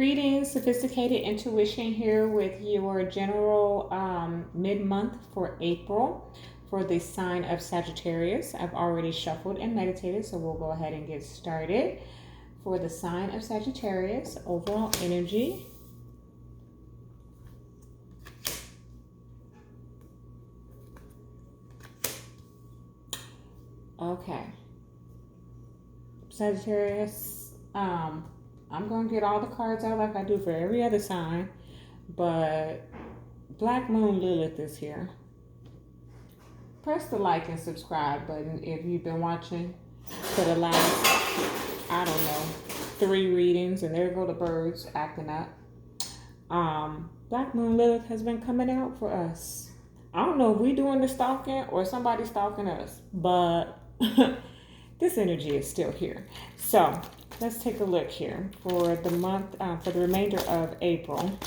Greetings, sophisticated intuition here with your general mid-month for April for the sign of Sagittarius. I've already shuffled and meditated, so we'll go ahead and get started. For the sign of Sagittarius, overall energy. Okay. Sagittarius, I'm going to get all the cards out like I do for every other sign, but Black Moon Lilith is here. Press the like and subscribe button if you've been watching for the last, I don't know, 3 readings, and there go the birds acting up. Black Moon Lilith has been coming out for us. I don't know if we're doing the stalking or somebody's stalking us, but this energy is still here. So let's take a look here for the month, for the remainder of April.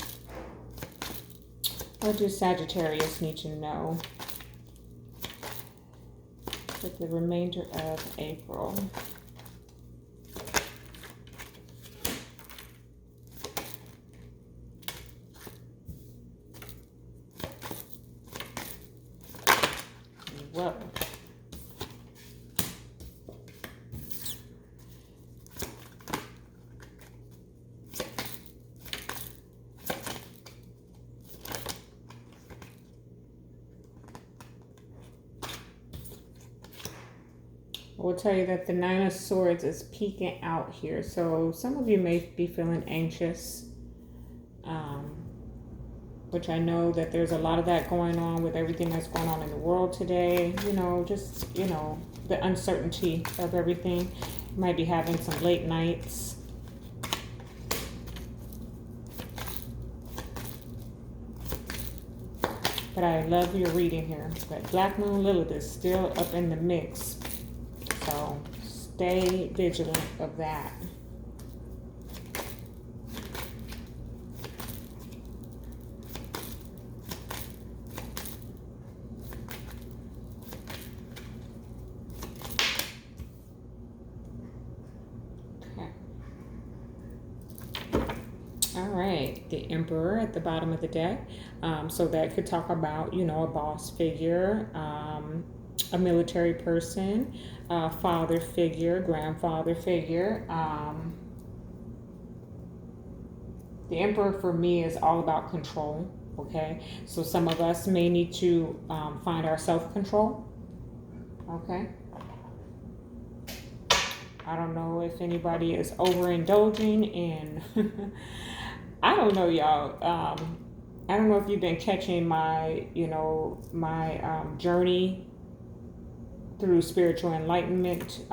What does Sagittarius need to know for the remainder of April? Whoa. I will tell you that the Nine of Swords is peeking out here. So some of you may be feeling anxious, which I know that there's a lot of that going on with everything that's going on in the world today. The uncertainty of everything. You might be having some late nights. But I love your reading here. But Black Moon Lilith is still up in the mix. So stay vigilant of that. Okay. All right, the Emperor at the bottom of the deck. So that could talk about, a boss figure, a military person, father figure, grandfather figure. The Emperor for me is all about control. Okay, so some of us may need to find our self-control. Okay, I don't know if anybody is overindulging in I don't know, y'all. I don't know if you've been catching my journey through spiritual enlightenment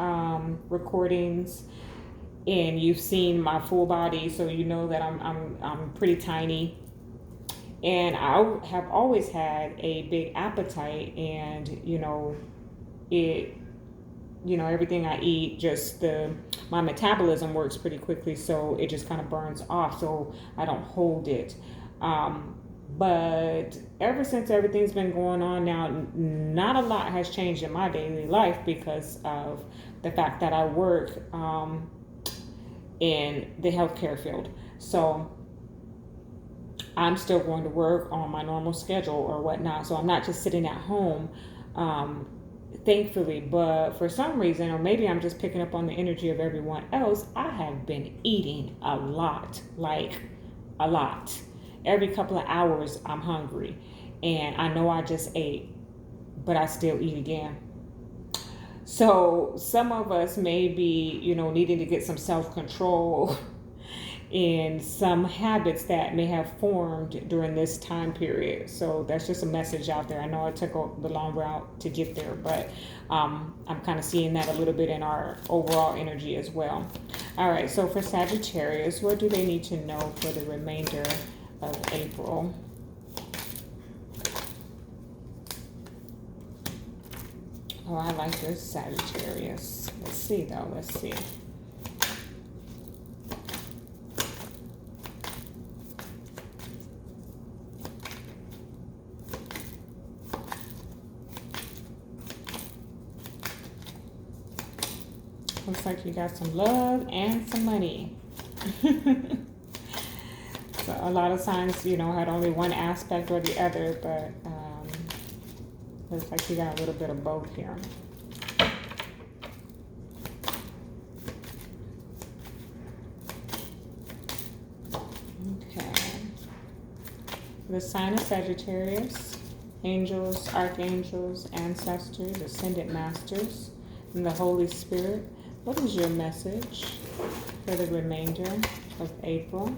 recordings, and you've seen my full body, so you know that I'm pretty tiny, and I have always had a big appetite, and everything I eat, just my metabolism works pretty quickly, so it just kind of burns off, so I don't hold it. But ever since everything's been going on now, not a lot has changed in my daily life because of the fact that I work in the healthcare field. So I'm still going to work on my normal schedule or whatnot. So I'm not just sitting at home, thankfully. But for some reason, or maybe I'm just picking up on the energy of everyone else, I have been eating a lot, like a lot. Every couple of hours, I'm hungry. And I know I just ate, but I still eat again. So some of us may be, needing to get some self-control in some habits that may have formed during this time period. So that's just a message out there. I know it took the long route to get there, but I'm kind of seeing that a little bit in our overall energy as well. All right, so for Sagittarius, what do they need to know for the remainder of April? Oh, I like this Sagittarius. Let's see though, let's see. Looks like you got some love and some money. a lot of signs, had only one aspect or the other, but looks like you got a little bit of both here. Okay. The sign of Sagittarius, angels, archangels, ancestors, ascended masters, and the Holy Spirit. What is your message for the remainder of April?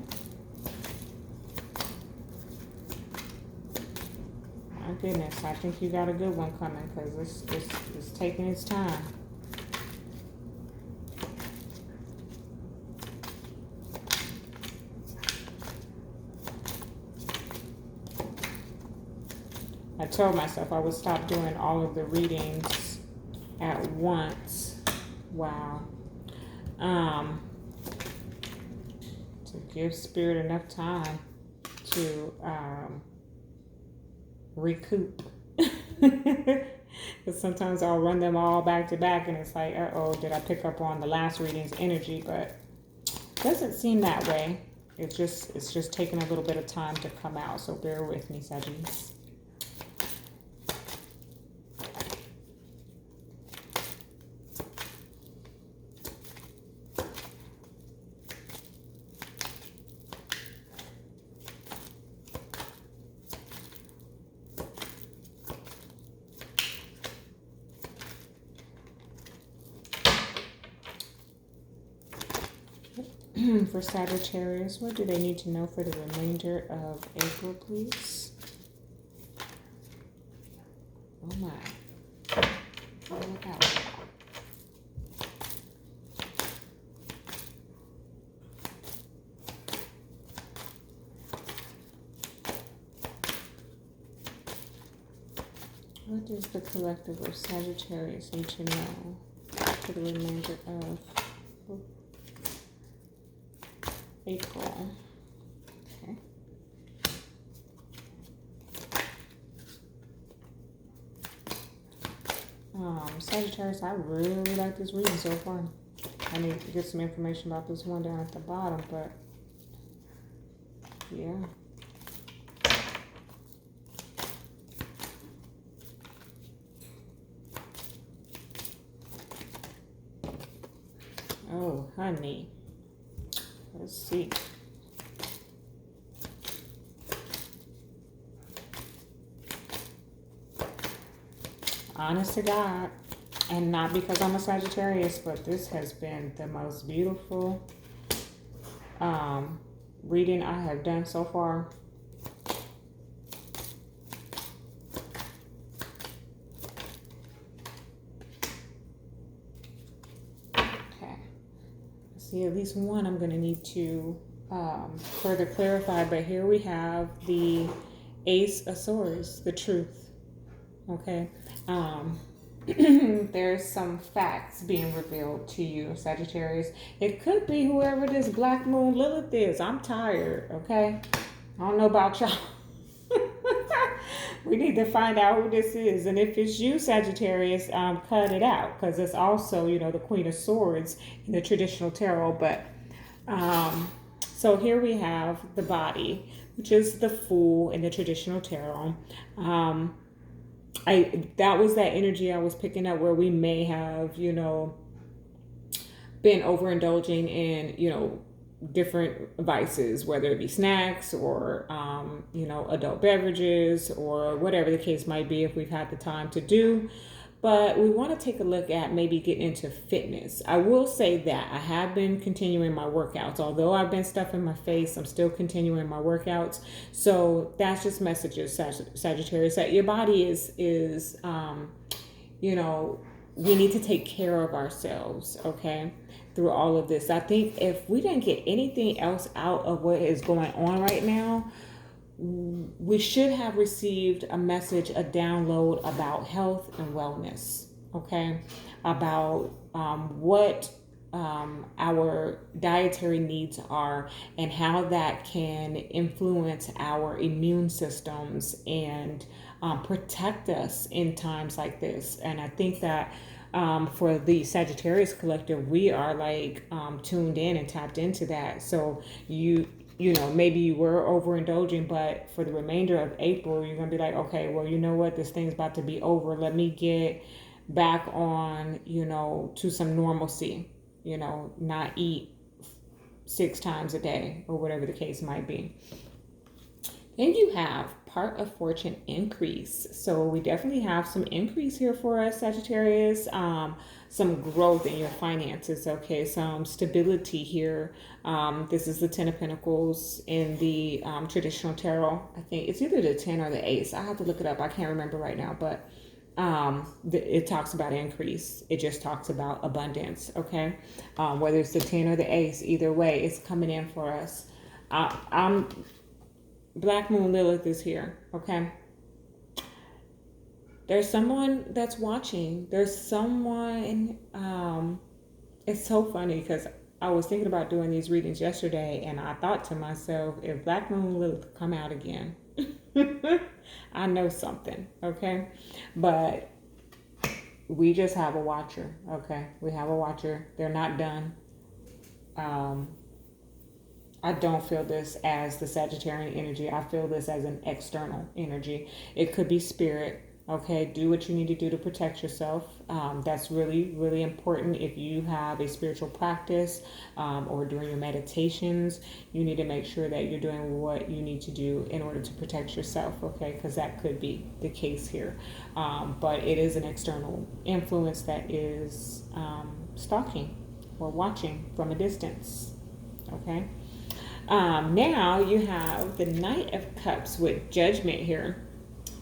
My goodness, I think you got a good one coming, because it's taking its time. I told myself I would stop doing all of the readings at once. Wow. To give Spirit enough time to recoup. Because sometimes I'll run them all back to back and it's like, uh-oh, did I pick up on the last reading's energy? But it doesn't seem that way. It's just taking a little bit of time to come out. So bear with me, Sagittarius. For Sagittarius, what do they need to know for the remainder of April, please? Oh my. Oh, look out. What does the collective of Sagittarius need to know for the remainder of April? Okay. Sagittarius, I really like this reading so far. I need to get some information about this one down at the bottom, but yeah. Oh, honey. Let's see. Honest to God, and not because I'm a Sagittarius, but this has been the most beautiful reading I have done so far. See, at least one I'm going to need to further clarify, but here we have the Ace of Swords, the truth. Okay. There's some facts being revealed to you, Sagittarius. It could be whoever this Black Moon Lilith is. I'm tired, okay? I don't know about y'all. We need to find out who this is. And if it's you, Sagittarius, cut it out. Because it's also, the Queen of Swords in the traditional tarot. But, so here we have the body, which is the Fool in the traditional tarot. That was that energy I was picking up where we may have, been overindulging in, different vices, whether it be snacks or, adult beverages or whatever the case might be if we've had the time to do. But we want to take a look at maybe getting into fitness. I will say that I have been continuing my workouts. Although I've been stuffing my face, I'm still continuing my workouts. So that's just messages, Sagittarius, that your body is we need to take care of ourselves, okay, through all of this. I think if we didn't get anything else out of what is going on right now, we should have received a message, a download about health and wellness, okay, about what our dietary needs are and how that can influence our immune systems and protect us in times like this. And I think that for the Sagittarius collective, we are tuned in and tapped into that. So maybe you were overindulging, but for the remainder of April, you're going to be like, okay, well, you know what? This thing's about to be over. Let me get back on, to some normalcy, not eat 6 times a day or whatever the case might be. Then you have part of fortune increase. So we definitely have some increase here for us, Sagittarius. Some growth in your finances. Okay, some stability here. This is the Ten of Pentacles in the traditional tarot. I think it's either the 10 or the Ace. I have to look it up. I can't remember right now, but it talks about increase. It just talks about abundance. Okay, whether it's the 10 or the Ace, either way, it's coming in for us. I'm Black Moon Lilith is here, okay? There's someone that's watching. There's someone, it's so funny because I was thinking about doing these readings yesterday and I thought to myself, if Black Moon Lilith come out again, I know something, okay? But we just have a watcher, okay? We have a watcher. They're not done. I don't feel this as the Sagittarian energy. I feel this as an external energy. It could be spirit. Okay, do what you need to do to protect yourself. That's really, really important. If you have a spiritual practice or during your meditations, you need to make sure that you're doing what you need to do in order to protect yourself. Okay, because that could be the case here. But it is an external influence that is stalking or watching from a distance. Okay. Now you have the Knight of Cups with Judgment here.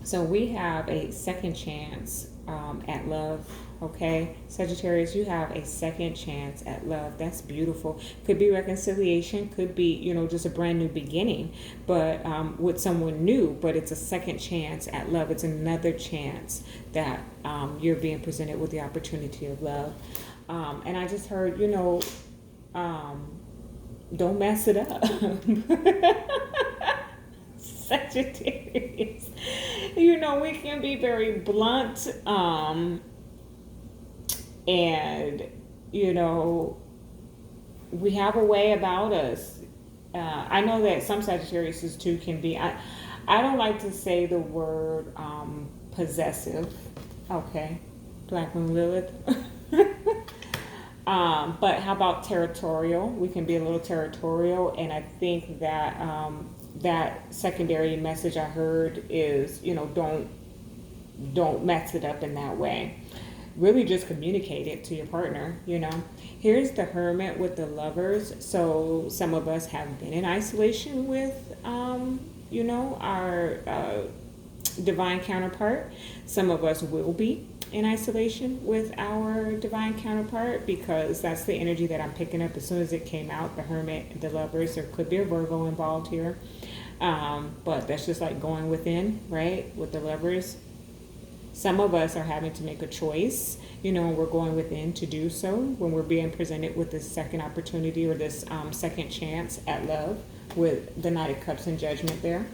So we have a second chance at love. Okay, Sagittarius, you have a second chance at love. That's beautiful. Could be reconciliation, could be, just a brand new beginning, but with someone new, but it's a second chance at love. It's another chance that you're being presented with the opportunity of love. And I just heard, don't mess it up. Sagittarius. We can be very blunt. And, we have a way about us. I know that some Sagittarius too can be, I don't like to say the word possessive. Okay. Black Moon Lilith. But how about territorial? We can be a little territorial, and I think that that secondary message I heard is, don't mess it up in that way. Really just communicate it to your partner, Here's the Hermit with the Lovers. So some of us have been in isolation with, our divine counterpart. Some of us will be in isolation with our divine counterpart because that's the energy that I'm picking up as soon as it came out, the Hermit, the Lovers. There could be a Virgo involved here, but that's just like going within, right, with the Lovers. Some of us are having to make a choice, and we're going within to do so when we're being presented with this second opportunity or this second chance at love with the Knight of Cups and Judgment there.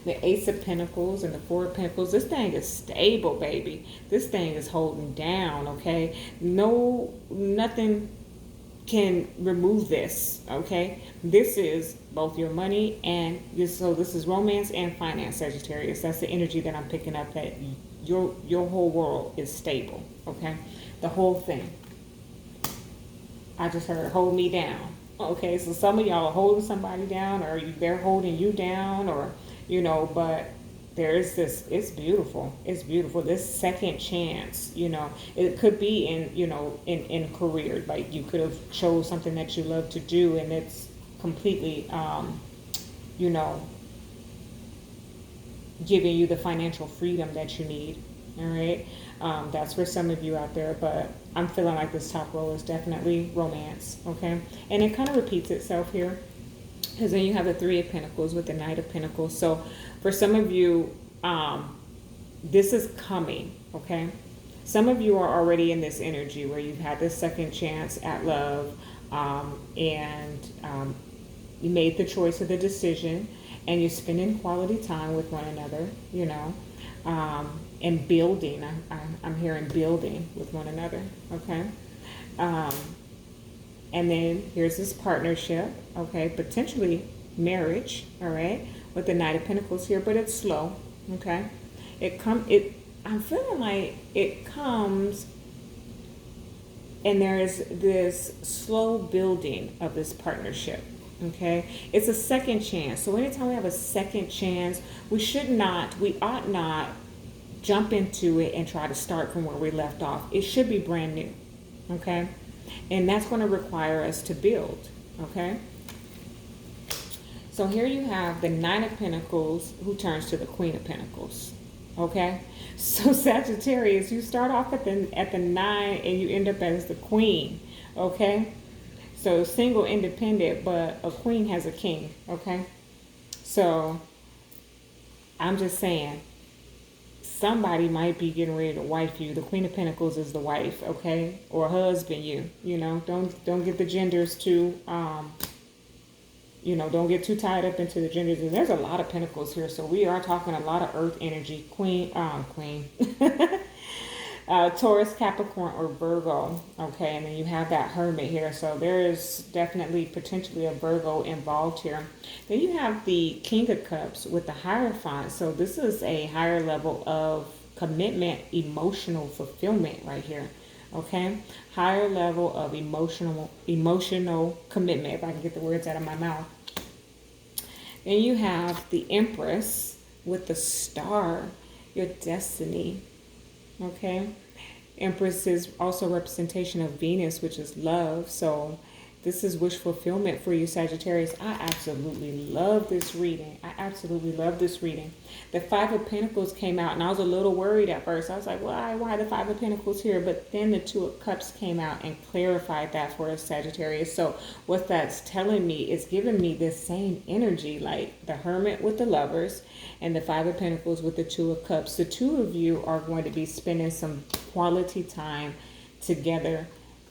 The Ace of Pentacles and the Four of Pentacles. This thing is stable, baby. This thing is holding down, okay? Nothing can remove this, okay? This is both your money and this is romance and finance, Sagittarius. That's the energy that I'm picking up, that your whole world is stable, okay? The whole thing. I just heard hold me down. Okay, so some of y'all are holding somebody down, or they're holding you down, or but there's this, it's beautiful. This second chance, it could be in career, like you could have chose something that you love to do and it's completely, giving you the financial freedom that you need. All right. That's for some of you out there, but I'm feeling like this top row is definitely romance. Okay. And it kind of repeats itself here. Because then you have the Three of Pentacles with the Knight of Pentacles. So for some of you, this is coming, okay? Some of you are already in this energy where you've had this second chance at love, and you made the choice or the decision, and you're spending quality time with one another, and building. I'm hearing building with one another, okay? And then here's this partnership, okay, potentially marriage, all right, with the Knight of Pentacles here, but it's slow, okay. I'm feeling like it comes, and there is this slow building of this partnership. Okay, it's a second chance. So anytime we have a second chance, we ought not jump into it and try to start from where we left off. It should be brand new. Okay, and that's going to require us to build. Okay, so here you have the Nine of Pentacles who turns to the Queen of Pentacles. Okay, so Sagittarius, you start off at the nine and you end up as the queen. Okay, so single, independent, but a queen has a king. Okay, so I'm just saying somebody might be getting ready to wife you. The Queen of Pentacles is the wife. Okay, or husband you. You know, don't get the genders too. Don't get too tied up into the genders. And there's a lot of pentacles here, so we are talking a lot of earth energy. Queen, Taurus, Capricorn, or Virgo. Okay, and then you have that Hermit here, so there is definitely potentially a Virgo involved here. Then you have the King of Cups with the Hierophant. So this is a higher level of commitment, emotional fulfillment right here. Okay, higher level of emotional commitment, if I can get the words out of my mouth. Then you have the Empress with the Star, your destiny. Okay, Empress is also a representation of Venus, which is love. So this is wish fulfillment for you, Sagittarius. I absolutely love this reading. The Five of Pentacles came out, and I was a little worried at first. I was like, why the Five of Pentacles here? But then the Two of Cups came out and clarified that for us, Sagittarius. So what that's telling me is giving me this same energy, like the Hermit with the Lovers and the Five of Pentacles with the Two of Cups. The two of you are going to be spending some quality time together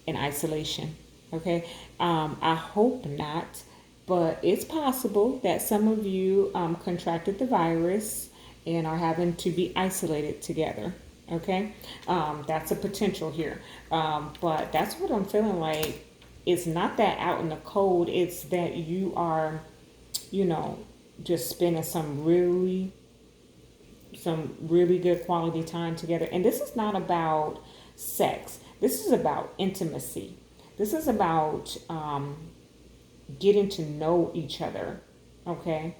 in isolation. Okay, I hope not, but it's possible that some of you contracted the virus and are having to be isolated together. Okay, that's a potential here, but that's what I'm feeling like. It's not that out in the cold, it's that you are, just spending some really good quality time together. And this is not about sex, this is about intimacy. This is about getting to know each other, okay?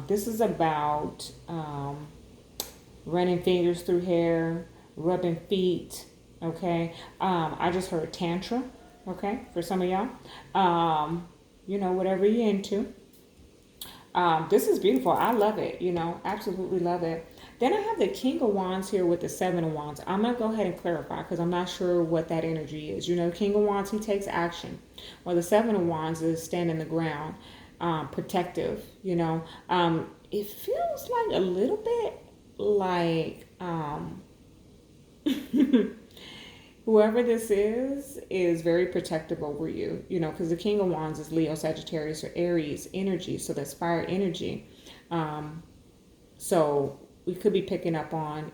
This is about running fingers through hair, rubbing feet, okay? I just heard tantra, okay, for some of y'all. Whatever you're into. This is beautiful. I love it, absolutely love it. Then I have the King of Wands here with the Seven of Wands. I'm going to go ahead and clarify because I'm not sure what that energy is. King of Wands, he takes action. Well, the Seven of Wands is standing the ground, protective, It feels like a little bit like whoever this is very protective over you, because the King of Wands is Leo, Sagittarius, or Aries energy. So that's fire energy. So we could be picking up on,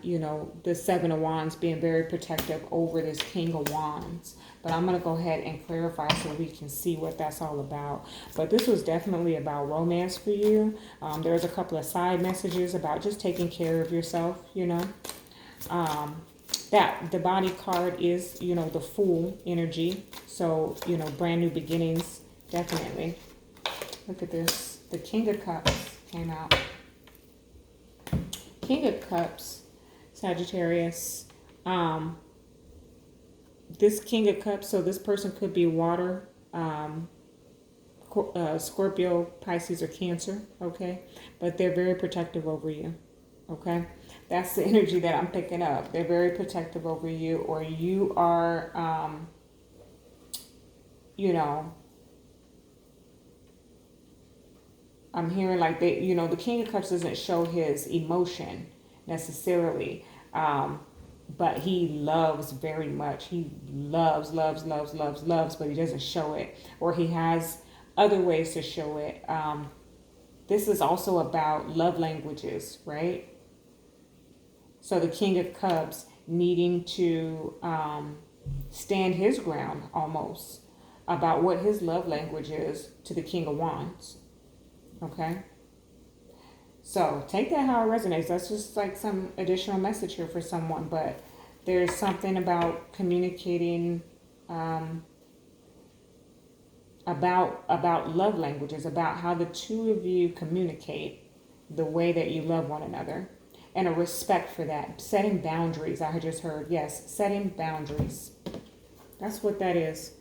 the Seven of Wands being very protective over this King of Wands. But I'm going to go ahead and clarify so we can see what that's all about. But this was definitely about romance for you. There's a couple of side messages about just taking care of yourself, that the body card is, the Fool energy. So, brand new beginnings, definitely. Look at this. The King of Cups came out. King of Cups, Sagittarius. This King of Cups, so this person could be water, Scorpio, Pisces, or Cancer, okay? But they're very protective over you, okay? That's the energy that I'm picking up. They're very protective over you, or you are, I'm hearing like they, the King of Cups doesn't show his emotion necessarily, but he loves very much. He loves, but he doesn't show it, or he has other ways to show it. This is also about love languages, right? So the King of Cups needing to stand his ground almost. about what his love language is to the King of Wands. Okay? So take that how it resonates. That's just like some additional message here for someone. But there's something about communicating about love languages, about how the two of you communicate the way that you love one another, and a respect for that. Setting boundaries, I just heard. Yes, setting boundaries. That's what that is.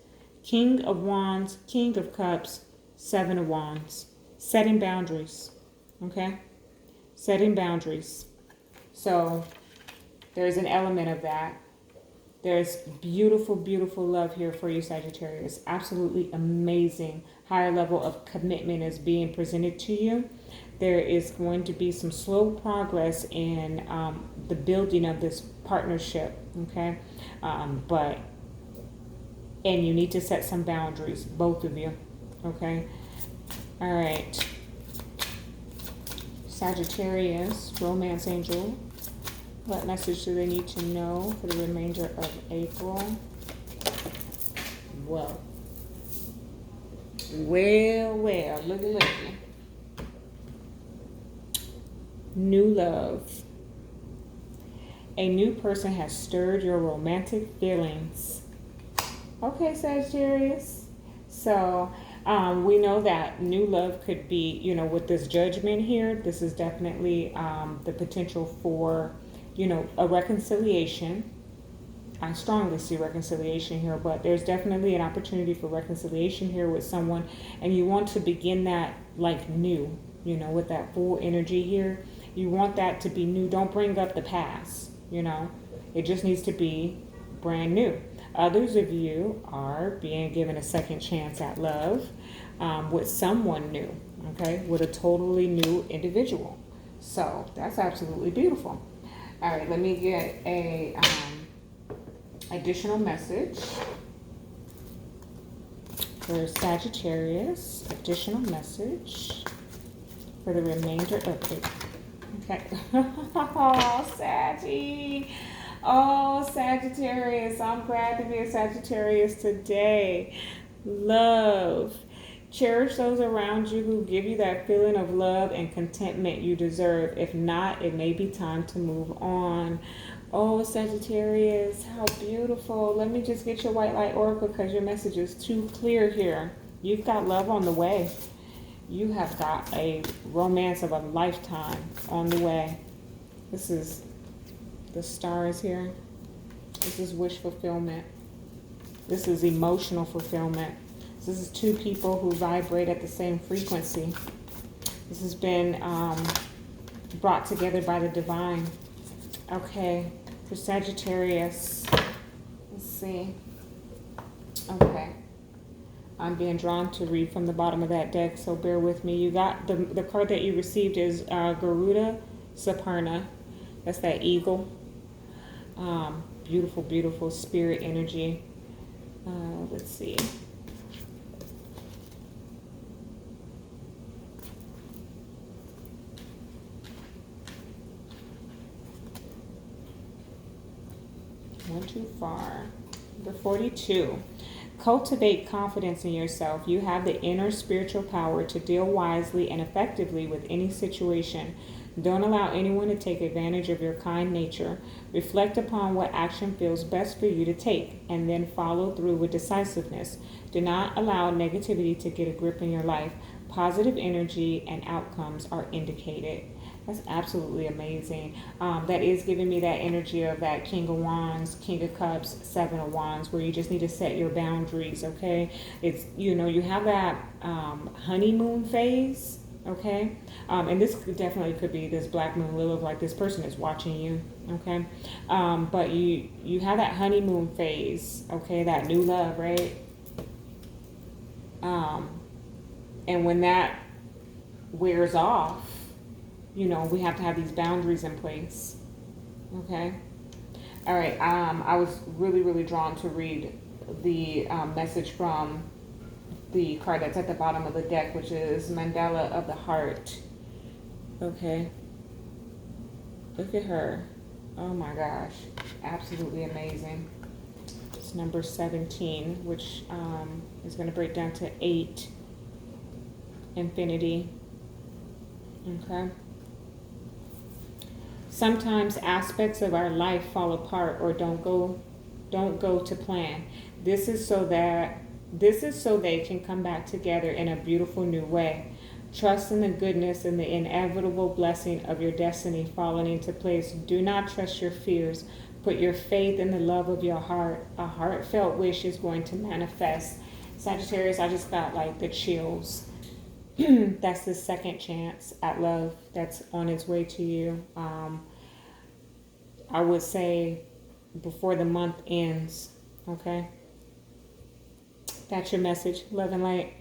King of Wands, King of Cups, Seven of Wands. Setting boundaries. Okay? Setting boundaries. So there's an element of that. There's beautiful, beautiful love here for you, Sagittarius. Absolutely amazing. Higher level of commitment is being presented to you. There is going to be some slow progress in the building of this partnership, okay? And you need to set some boundaries, both of you, okay? All right. Sagittarius, romance angel. What message do they need to know for the remainder of April? Well, looky. New love. A new person has stirred your romantic feelings. Okay, Sagittarius. So we know that new love could be, with this judgment here, this is definitely the potential for, a reconciliation. I strongly see reconciliation here, but there's definitely an opportunity for reconciliation here with someone, and you want to begin that like new, with that full energy here. You want that to be new. Don't bring up the past, It just needs to be brand new. Others of you are being given a second chance at love with someone new, okay, with a totally new individual. So that's absolutely beautiful. All right, let me get a additional message for Sagittarius. Additional message for the remainder of it. Okay. Oh, Saggy. Oh, Sagittarius. I'm glad to be a Sagittarius today. Love. Cherish those around you who give you that feeling of love and contentment you deserve. If not, it may be time to move on. Oh, Sagittarius, how beautiful. Let me just get your white light oracle because your message is too clear here. You've got love on the way. You have got a romance of a lifetime on the way. This is the stars here. This is wish fulfillment. This is emotional fulfillment. This is two people who vibrate at the same frequency. This has been brought together by the divine. Okay, for Sagittarius, let's see. Okay, I'm being drawn to read from the bottom of that deck, so bear with me. You got the card that you received is Garuda Saparna. That's that eagle. Beautiful, beautiful spirit energy. Let's see. One too far. Number 42. Cultivate confidence in yourself. You have the inner spiritual power to deal wisely and effectively with any situation. Don't allow anyone to take advantage of your kind nature. Reflect upon what action feels best for you to take, and then follow through with decisiveness. Do not allow negativity to get a grip in your life. Positive energy and outcomes are indicated. That's absolutely amazing. That is giving me that energy of that King of Wands, King of Cups, Seven of Wands, where you just need to set your boundaries, okay? It's, you have that honeymoon phase, okay? And this definitely could be this black moon Lilith, like this person is watching you, okay? But you have that honeymoon phase, okay? That new love, right? And when that wears off, we have to have these boundaries in place. Okay. All right. I was really, really drawn to read the message from the card that's at the bottom of the deck, which is Mandala of the Heart. Okay. Look at her. Oh my gosh. Absolutely amazing. It's number 17, which is going to break down to 8. Infinity. Okay. Sometimes aspects of our life fall apart or don't go to plan. This is so they can come back together in a beautiful new way. Trust in the goodness and the inevitable blessing of your destiny falling into place. Do not trust your fears. Put your faith in the love of your heart. A heartfelt wish is going to manifest. Sagittarius, I just got like the chills. That's the second chance at love that's on its way to you. I would say before the month ends. Okay? That's your message. Love and light.